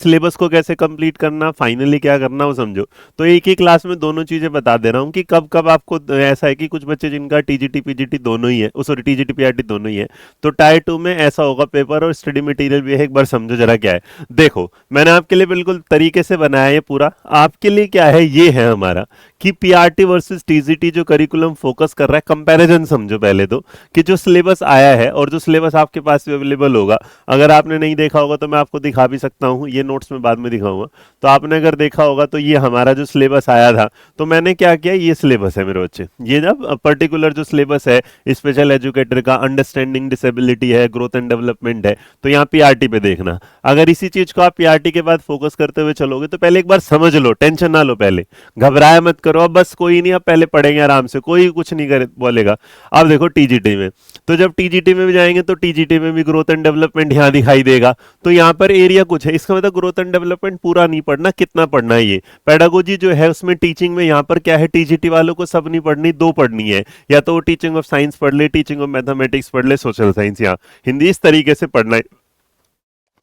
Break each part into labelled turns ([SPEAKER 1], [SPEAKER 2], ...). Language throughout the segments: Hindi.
[SPEAKER 1] सिलेबस को कैसे कंप्लीट करना, फाइनली क्या करना, वो समझो। तो एक ही क्लास में दोनों चीजें बता दे रहा हूँ कि कब कब आपको ऐसा है कि कुछ बच्चे जिनका टीजीटी पीजीटी दोनों ही है, सॉरी टीजीटी पीआरटी दोनों ही है, तो टायर 2 में ऐसा होगा पेपर और स्टडी मटेरियल भी है। एक बार समझो जरा क्या है। देखो मैंने आपके लिए बिल्कुल तरीके से बनाया है पूरा। आपके लिए क्या है, ये है हमारा कि पीआरटी वर्सेस टीजीटी जो करिकुलम फोकस कर रहा है, कंपैरिजन समझो पहले तो, कि जो सिलेबस आया है और जो सिलेबस आपके पास अवेलेबल होगा। अगर आपने नहीं देखा होगा तो मैं आपको दिखा भी सकता हूँ, ये नोट्स में बाद में दिखाऊंगा। तो आपने अगर देखा होगा तो ये हमारा जो सिलेबस आया था, तो मैंने क्या किया, ये सिलेबस है मेरे बच्चे, ये जब पर्टिकुलर जो सिलेबस है स्पेशल एजुकेटर का, अंडरस्टैंडिंग डिसेबिलिटी है, ग्रोथ एंड डेवलपमेंट है, तो यहाँ पीआरटी पे देखना। अगर इसी चीज को आप पीआरटी के बाद फोकस करते हुए चलोगे तो पहले एक बार समझ लो, टेंशन ना लो, पहले घबराया मत करो। अब बस कोई नहीं, अब पहले पढ़ेंगे आराम से, कोई कुछ नहीं करे बोलेगा। अब देखो टीजीटी में, तो जब टीजीटी में भी जाएंगे तो टीजीटी में भी ग्रोथ एंड डेवलपमेंट यहाँ दिखाई देगा। तो यहाँ पर एरिया कुछ है, इसका मतलब ग्रोथ एंड डेवलपमेंट पूरा नहीं पढ़ना, कितना पढ़ना है ये। पेडागोजी जो है उसमें टीचिंग में यहाँ पर क्या है, टीजीटी वालों को सब नहीं पढ़नी, दो पढ़नी है। या तो वो टीचिंग ऑफ साइंस पढ़ ले, टीचिंग ऑफ मैथमेटिक्स पढ़ ले, सोशल साइंस या हिंदी, इस तरीके से पढ़ना है।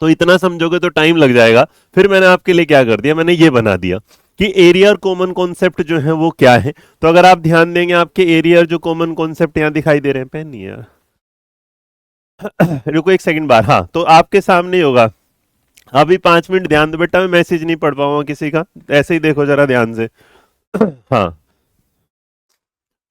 [SPEAKER 1] तो इतना समझोगे तो टाइम लग जाएगा। फिर मैंने आपके लिए क्या कर दिया, मैंने ये बना दिया कि एरिया और कॉमन कॉन्सेप्ट जो है वो क्या है। तो अगर आप ध्यान देंगे, आपके एरिया और जो कॉमन कॉन्सेप्ट यहाँ दिखाई दे रहे हैं, पेन नहीं है यार रुको एक सेकंड बार, हाँ तो आपके सामने ही होगा। अभी 5 मिनट ध्यान दो बेटा, मैं मैसेज नहीं पढ़ पाऊंगा किसी का, ऐसे ही देखो जरा ध्यान से हाँ,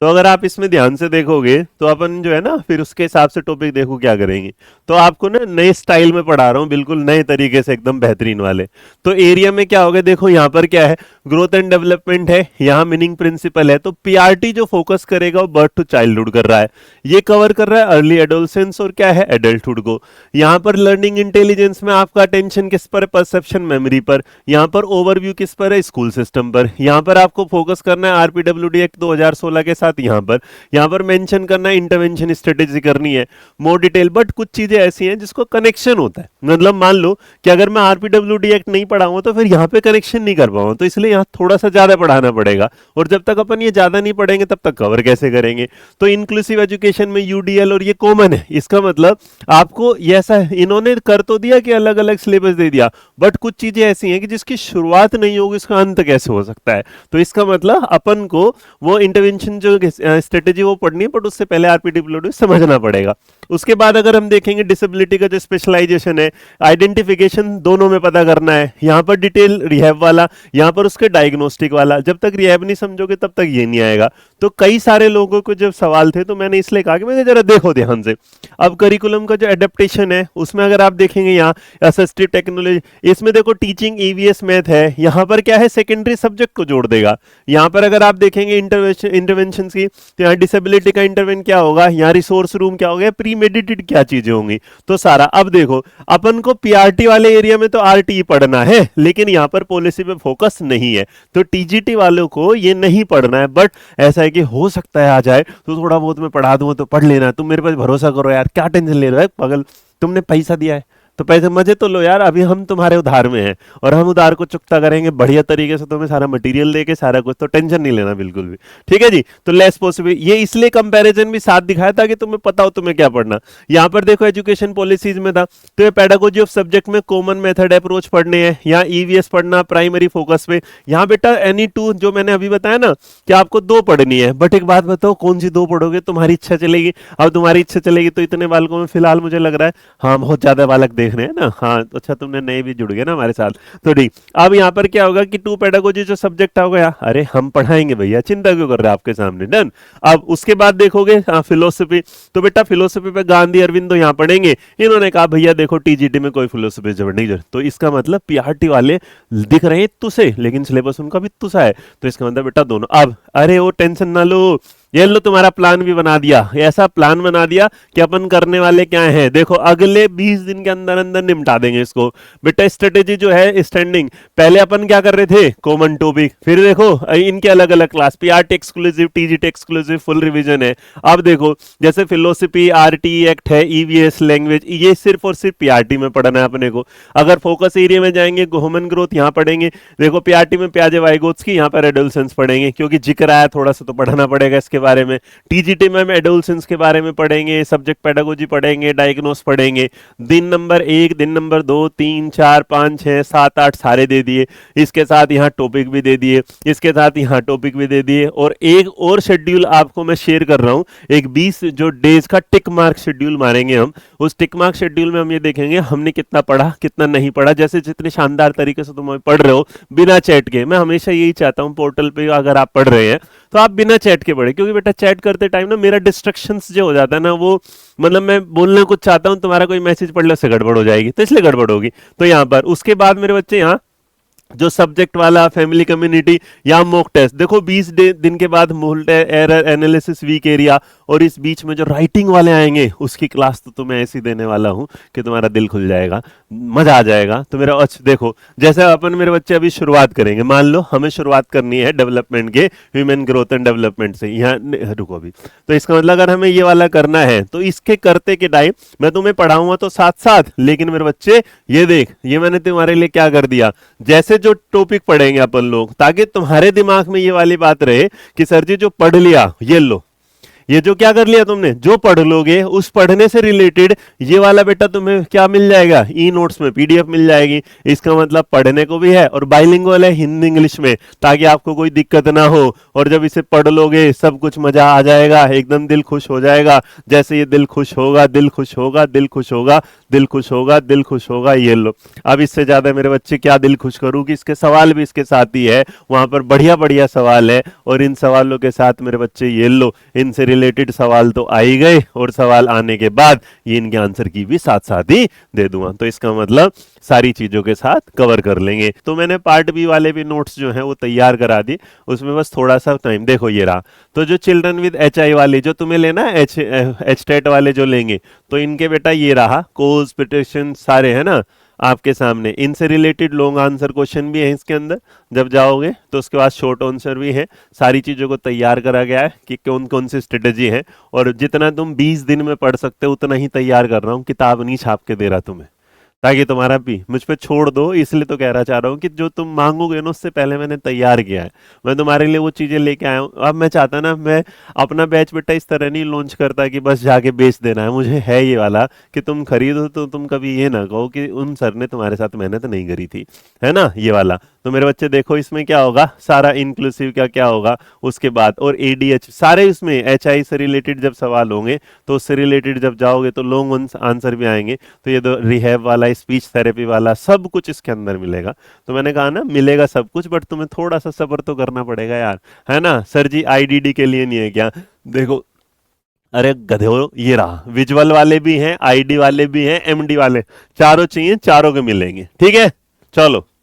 [SPEAKER 1] तो अगर आप इसमें ध्यान से देखोगे तो अपन जो है ना, फिर उसके हिसाब से टॉपिक देखो क्या करेंगे। तो आपको ना नए स्टाइल में पढ़ा रहा हूँ, बिल्कुल नए तरीके से, एकदम बेहतरीन वाले। तो एरिया में क्या होगा, देखो यहाँ पर क्या है, ग्रोथ एंड डेवलपमेंट है, यहाँ मीनिंग प्रिंसिपल है। तो पीआरटी जो फोकस करेगा वो बर्थ टू चाइल्डहुड कर रहा है, ये कवर कर रहा है अर्ली एडोलसेंस और क्या है, एडल्टहुड को। यहाँ पर लर्निंग इंटेलिजेंस में आपका अटेंशन किस पर है, परसेप्शन मेमोरी पर। यहाँ पर ओवरव्यू किस पर है, स्कूल सिस्टम पर। यहाँ पर आपको फोकस करना है आरपीडब्ल्यूडी एक्ट 2016 के साथ, यहाँ पर मेंशन करना है इंटरवेंशन स्ट्रेटेजी करनी है, मोर डिटेल। बट कुछ चीजें ऐसी हैं जिसको कनेक्शन होता है, मतलब मान लो कि अगर मैं आरपीडब्ल्यूडी एक्ट नहीं पढ़ाऊंगा तो फिर यहाँ पे कनेक्शन नहीं कर पाऊंगा, तो इसलिए यहाँ थोड़ा सा ज्यादा पढ़ाना पड़ेगा। और जब तक अपन ये ज्यादा नहीं पढ़ेंगे तब तक कवर कैसे करेंगे। तो इंक्लूसिव एजुकेशन में यूडीएल और ये कॉमन है, इसका मतलब आपको ये ऐसा इन्होंने कर तो दिया कि अलग अलग सिलेबस दे दिया, बट कुछ चीजें ऐसी हैं कि जिसकी शुरुआत नहीं होगी उसका अंत कैसे हो सकता है। तो इसका मतलब अपन को वो इंटरवेंशन जो स्ट्रेटेजी वो पढ़नी है, बट उससे पहले आरपीडब्ल्यूडी समझना पड़ेगा। उसके बाद अगर हम देखेंगे डिसेबिलिटी का जो स्पेशलाइजेशन है, आइडेंटिफिकेशन दोनों में पता करना है। यहाँ पर डिटेल रिहैब वाला, यहाँ पर उसके डायग्नोस्टिक वाला। जब तक रिहैब नहीं समझोगे तब तक ये नहीं आएगा। तो कई सारे लोगों को जब सवाल थे तो मैंने इसलिए कहा कि मैं जरा देखो ध्यान से। अब करिकुलम का जो एडेप्टेशन है उसमें अगर आप देखेंगे, यहाँ असिस्टिव टेक्नोलॉजी, इसमें देखो टीचिंग ईवीएस मैथ है, यहाँ पर क्या है, सेकेंडरी सब्जेक्ट को जोड़ देगा। यहाँ पर अगर आप देखेंगे इंटरवेंशन की, तो यहाँ डिसेबिलिटी का इंटरवेंशन क्या होगा, यहाँ रिसोर्स रूम क्या होगा, प्री मेडिटेड क्या चीजें होंगी, तो सारा। अब देखो अपन को पीआरटी वाले एरिया में तो आरटी पढ़ना है, लेकिन यहाँ पर पॉलिसी पे फोकस नहीं है, तो टीजीटी वालों को ये नहीं पढ़ना है। बट ऐसा है कि हो सकता है आ जाए, तो थोड़ा बहुत मैं पढ़ा दूंगा तो पढ़ लेना, तुम मेरे पास भरोसा करो यार, क्या टेंशन ले रहे हो पागल, तुमने पैसा दिया है तो पैसे मजे तो लो यार, अभी हम तुम्हारे उधार में हैं और हम उधार को चुकता करेंगे बढ़िया तरीके से, तुम्हें सारा मटेरियल देके सारा कुछ, तो टेंशन नहीं लेना बिल्कुल भी, ठीक है जी। तो लेस पॉसिबल, ये इसलिए कंपैरिजन भी साथ दिखाया ताकि तुम्हें पता हो तुम्हें क्या पढ़ना। यहाँ पर देखो एजुकेशन पॉलिसीज में था, तो ये पेडागोजी ऑफ सब्जेक्ट में कॉमन मेथड अप्रोच पढ़ने हैं, यहाँ ईवीएस पढ़ना प्राइमरी फोकस पे। यहाँ बेटा एनी टू जो मैंने अभी बताया ना कि आपको दो पढ़नी है, बट एक बात बताओ कौन सी दो पढ़ोगे, तुम्हारी इच्छा चलेगी। अब तुम्हारी इच्छा चलेगी तो इतने बालकों में फिलहाल मुझे लग रहा है हाँ बहुत ज्यादा बालक देख रहे हैं ना, हाँ तो अच्छा तुमने नए भी जुड़ गए ना हमारे साथ, तो ठीक। अब यहाँ पर क्या होगा कि टू पेडागोजी जो सब्जेक्ट हो गया, अरे हम पढ़ाएंगे भैया, चिंता क्यों कर रहे हैं, आपके सामने डन। अब उसके बाद देखोगे फिलोसफी, तो बेटा फिलोसफी पे गांधी अरविंदो यहाँ पढ़ेंगे। इन्होंने कहा भैया देखो टीजीटी में कोई फिलोसफी नहीं जरूरत, तो इसका मतलब पीआरटी वाले दिख रहे हैं तुसे, लेकिन सिलेबस उनका भी तुसा है, तो इसका मतलब बेटा दोनों। अब अरे वो टेंशन ना लो, ये लो तुम्हारा प्लान भी बना दिया, ऐसा प्लान बना दिया कि अपन करने वाले क्या है, देखो अगले 20 दिन के अंदर अंदर निपटा देंगे इसको। बेटा स्ट्रेटेजी जो है स्टैंडिंग, पहले अपन क्या कर रहे थे, कॉमन टॉपिक, फिर देखो इनके अलग अलग class, PRT exclusive, TGT exclusive, full revision है। अब देखो जैसे फिलोसफी, आरटी एक्ट है, ईवीएस, लैंग्वेज, ये सिर्फ और सिर्फ पीआरटी में पढ़ना है अपने को। अगर फोकस एरिया में जाएंगे, ह्यूमन ग्रोथ यहाँ पढ़ेंगे, देखो पीआरटी में प्याजे वाइगोत्स्की, यहाँ पर एडोलसेंस पढ़ेंगे, क्योंकि जिक्र आया थोड़ा सा तो पढ़ना पड़ेगा इसके बारे में, टीजीटी में हम एडोलसेंस के बारे में पढ़ेंगे, सब्जेक्ट पेडागोजी पढ़ेंगे, डायग्नोस पढ़ेंगे। दिन नंबर 1, दिन नंबर 2, 3, 4, 5, 6, 7, 8 सारे दे दिए, इसके साथ यहाँ टॉपिक भी दे दिए, इसके साथ यहाँ टॉपिक भी दे दिए, और एक और शेड्यूल आपको मैं शेयर कर रहा हूँ, एक 20 जो डेज का टिक मार्क शेड्यूल मारेंगे हम। उस टिक मार्क शेड्यूल में हम ये देखेंगे हमने कितना पढ़ा कितना नहीं पढ़ा। जैसे जितने शानदार तरीके से तुम पढ़ रहे हो बिना चैट के, मैं हमेशा यही चाहता हूँ पोर्टल पे अगर आप पढ़ रहे हैं तो आप बिना चैट के पढ़े, क्योंकि बेटा चैट करते टाइम ना मेरा डिस्ट्रक्शंस जो हो जाता है ना, वो मतलब मैं बोलने कुछ चाहता हूँ, तुम्हारा कोई मैसेज पढ़ लो से गड़बड़ हो जाएगी, तो इसलिए गड़बड़ होगी। तो यहाँ पर उसके बाद मेरे बच्चे यहाँ जो सब्जेक्ट वाला फैमिली कम्युनिटी या मॉक टेस्ट, देखो 20 दिन के बाद मोल्ट एरर एनालिसिस वीक एरिया, और इस बीच में जो राइटिंग वाले आएंगे उसकी क्लास तो तुम्हें ऐसी देने वाला हूं कि तुम्हारा दिल खुल जाएगा, मजा आ जाएगा। तो मेरा अच्छा देखो, जैसे अपन मेरे बच्चे अभी शुरुआत करेंगे, मान लो हमें शुरुआत करनी है डेवलपमेंट के, ह्यूमन ग्रोथ एंड डेवलपमेंट से, यहाँ रुको अभी। तो इसका मतलब अगर हमें ये वाला करना है तो इसके करते के टाइम मैं तुम्हें पढ़ाऊंगा तो साथ साथ, लेकिन मेरे बच्चे ये देख, ये मैंने तुम्हारे लिए क्या कर दिया, जैसे जो टॉपिक पढ़ेंगे अपन लोग, ताकि तुम्हारे दिमाग में ये वाली बात रहे कि सर जी जो पढ़ लिया ये लो, ये जो क्या कर लिया तुमने, जो पढ़ लोगे उस पढ़ने से रिलेटेड ये वाला बेटा तुम्हें क्या मिल जाएगा, ई नोट्स में पीडीएफ मिल जाएगी। इसका मतलब पढ़ने को भी है और बाइलिंगुअल है हिंदी इंग्लिश में, ताकि आपको कोई दिक्कत ना हो, और जब इसे पढ़ लोगे सब कुछ मजा आ जाएगा, एकदम दिल खुश हो जाएगा। जैसे ये दिल खुश होगा, दिल खुश होगा, दिल खुश होगा, दिल खुश होगा, दिल खुश होगा, ये लो। अब इससे ज्यादा मेरे बच्चे क्या दिल खुश करूँ कि इसके सवाल भी इसके साथ ही है, वहां पर बढ़िया बढ़िया सवाल है, और इन सवालों के साथ मेरे बच्चे ये लो, इनसे रिलेटेड सवाल तो आ ही गए, और सवाल आने के बाद ये इनके आंसर की भी साथ साथ ही दे दूंगा। तो इसका मतलब सारी चीजों के साथ कवर कर लेंगे। तो मैंने पार्ट बी वाले भी नोट्स जो हैं वो तैयार करा दिए, उसमें बस थोड़ा सा टाइम, देखो ये रहा। तो जो चिल्ड्रन विद एचआई वाले जो तुम्हें लेना है, एच टेट वाले जो लेंगे, तो इनके बेटा ये रहा, कोज पिटिशन सारे है ना आपके सामने, इनसे रिलेटेड लॉन्ग आंसर क्वेश्चन भी है इसके अंदर जब जाओगे, तो उसके बाद शॉर्ट आंसर भी है। सारी चीज़ों को तैयार करा गया है कि कौन कौन सी स्ट्रेटेजी है, और जितना तुम 20 दिन में पढ़ सकते हो उतना ही तैयार कर रहा हूँ, किताब नहीं छाप के दे रहा तुम्हें, ताकि तुम्हारा भी मुझ पे छोड़ दो। इसलिए तो कह रहा चाह रहा हूँ कि जो तुम मांगोगे ना उससे पहले मैंने तैयार किया है, मैं तुम्हारे लिए वो चीज़ें लेके आया हूँ। अब मैं चाहता ना, मैं अपना बैच बेटा इस तरह नहीं लॉन्च करता कि बस जाके बेच देना है, मुझे है ये वाला कि तुम खरीदो तो तुम कभी ये ना कहो कि उन सर ने तुम्हारे साथ मेहनत नहीं करी थी, है ना ये वाला। तो मेरे बच्चे देखो इसमें क्या होगा, सारा इंक्लूसिव का क्या होगा उसके बाद, और एडीएच सारे इसमें एचआई से रिलेटेड जब सवाल होंगे तो उससे रिलेटेड जब जाओगे तो लॉन्ग आंसर भी आएंगे। तो ये तो रिहैब वाला, स्पीच थेरेपी वाला सब कुछ इसके अंदर मिलेगा। तो मैंने कहा ना मिलेगा सब कुछ, बट तुम्हें थोड़ा सा सब्र तो करना पड़ेगा यार, है ना। सर जी आईडीडी के लिए नहीं है क्या, देखो अरे गधे हो, ये रहा, विजुअल वाले भी हैं, आईडी वाले भी हैं, एमडी वाले, चारों चाहिए, चारों के मिलेंगे, ठीक है। चलो